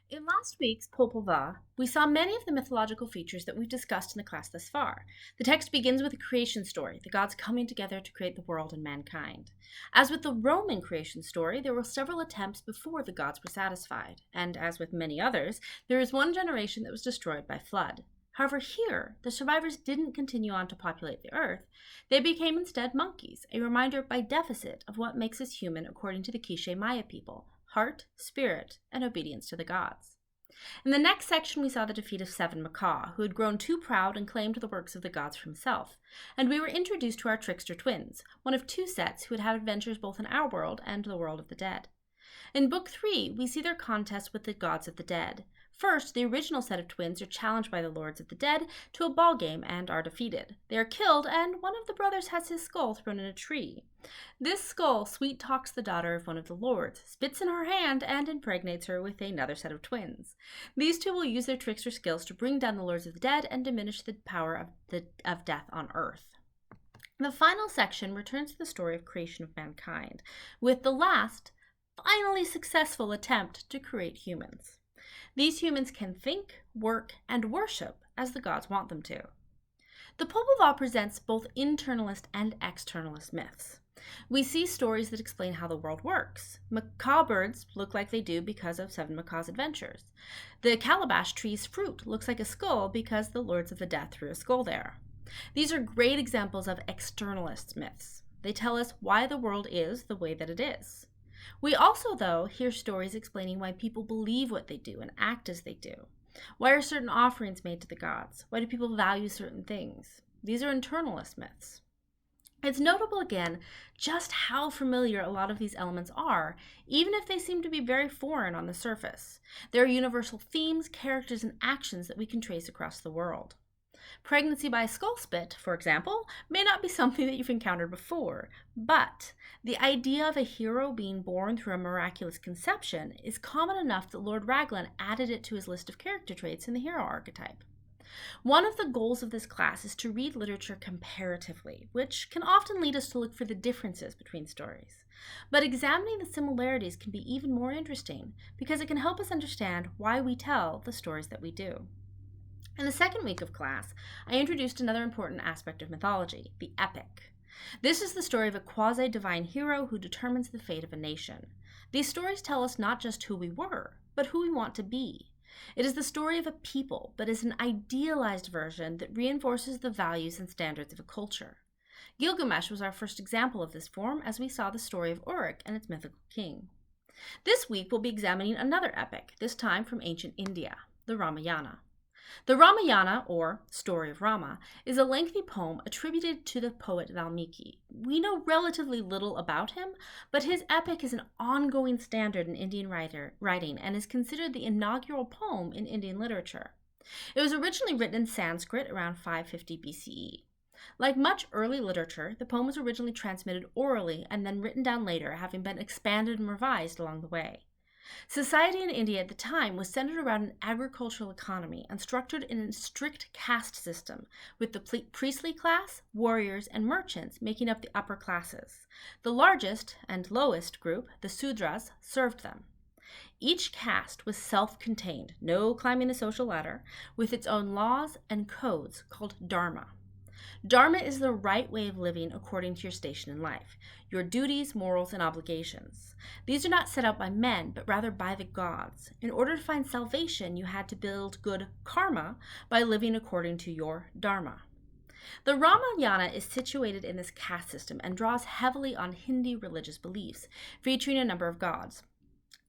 In last week's Popul Vuh, we saw many of the mythological features that we've discussed in the class thus far. The text begins with a creation story, the gods coming together to create the world and mankind. As with the Roman creation story, there were several attempts before the gods were satisfied, and as with many others, there is one generation that was destroyed by flood. However, here, the survivors didn't continue on to populate the earth. They became instead monkeys, a reminder by deficit of what makes us human according to the Quiche Maya people: heart, spirit, and obedience to the gods. In the next section, we saw the defeat of Seven Macaw, who had grown too proud and claimed the works of the gods for himself, and we were introduced to our trickster twins, one of two sets who had had adventures both in our world and the world of the dead. In Book 3, we see their contest with the gods of the dead. First, the original set of twins are challenged by the lords of the dead to a ball game and are defeated. They are killed, and one of the brothers has his skull thrown in a tree. This skull sweet talks the daughter of one of the lords, spits in her hand, and impregnates her with another set of twins. These two will use their trickster skills to bring down the lords of the dead and diminish the power of death on earth. The final section returns to the story of creation of mankind, with the last, finally successful attempt to create humans. These humans can think, work, and worship as the gods want them to. The Popul Vuh presents both internalist and externalist myths. We see stories that explain how the world works. Macaw birds look like they do because of Seven Macaw's adventures. The calabash tree's fruit looks like a skull because the lords of the death threw a skull there. These are great examples of externalist myths. They tell us why the world is the way that it is. We also, though, hear stories explaining why people believe what they do and act as they do. Why are certain offerings made to the gods? Why do people value certain things? These are internalist myths. It's notable again just how familiar a lot of these elements are, even if they seem to be very foreign on the surface. There are universal themes, characters, and actions that we can trace across the world. Pregnancy by skull spit, for example, may not be something that you've encountered before, but the idea of a hero being born through a miraculous conception is common enough that Lord Raglan added it to his list of character traits in the hero archetype. One of the goals of this class is to read literature comparatively, which can often lead us to look for the differences between stories. But examining the similarities can be even more interesting because it can help us understand why we tell the stories that we do. In the second week of class, I introduced another important aspect of mythology, the epic. This is the story of a quasi-divine hero who determines the fate of a nation. These stories tell us not just who we were, but who we want to be. It is the story of a people, but is an idealized version that reinforces the values and standards of a culture. Gilgamesh was our first example of this form as we saw the story of Uruk and its mythical king. This week we'll be examining another epic, this time from ancient India, the Ramayana. The Ramayana, or Story of Rama, is a lengthy poem attributed to the poet Valmiki. We know relatively little about him, but his epic is an ongoing standard in Indian writing and is considered the inaugural poem in Indian literature. It was originally written in Sanskrit around 550 BCE. Like much early literature, the poem was originally transmitted orally and then written down later, having been expanded and revised along the way. Society in India at the time was centered around an agricultural economy and structured in a strict caste system, with the priestly class, warriors, and merchants making up the upper classes. The largest and lowest group, the Sudras, served them. Each caste was self-contained, no climbing the social ladder, with its own laws and codes called dharma. Dharma is the right way of living according to your station in life, your duties, morals, and obligations. These are not set out by men, but rather by the gods. In order to find salvation, you had to build good karma by living according to your dharma. The Ramayana is situated in this caste system and draws heavily on Hindi religious beliefs, featuring a number of gods.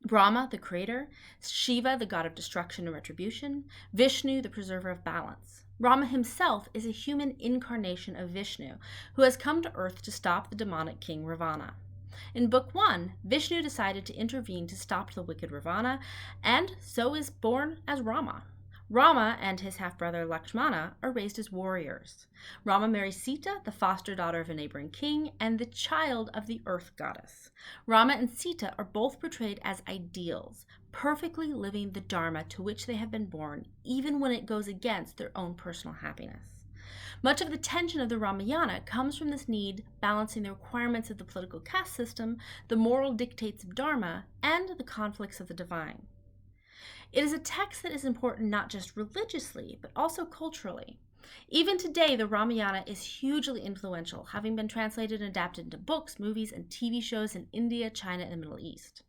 Brahma, the creator; Shiva, the god of destruction and retribution; Vishnu, the preserver of balance. Rama himself is a human incarnation of Vishnu, who has come to earth to stop the demonic king Ravana. In Book 1, Vishnu decided to intervene to stop the wicked Ravana, and so is born as Rama. Rama and his half-brother Lakshmana are raised as warriors. Rama marries Sita, the foster daughter of a neighboring king, and the child of the earth goddess. Rama and Sita are both portrayed as ideals, perfectly living the dharma to which they have been born, even when it goes against their own personal happiness. Much of the tension of the Ramayana comes from this need balancing the requirements of the political caste system, the moral dictates of dharma, and the conflicts of the divine. It is a text that is important not just religiously, but also culturally. Even today, the Ramayana is hugely influential, having been translated and adapted into books, movies, and TV shows in India, China, and the Middle East.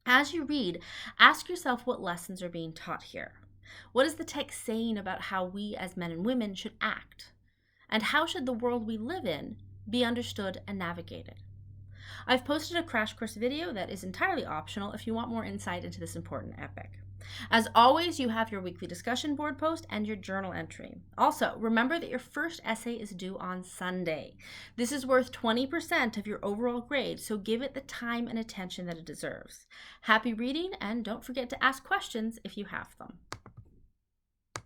As you read, ask yourself what lessons are being taught here. What is the text saying about how we as men and women should act? And how should the world we live in be understood and navigated? I've posted a crash course video that is entirely optional if you want more insight into this important epic. As always, you have your weekly discussion board post and your journal entry. Also, remember that your first essay is due on Sunday. This is worth 20% of your overall grade, so give it the time and attention that it deserves. Happy reading, and don't forget to ask questions if you have them.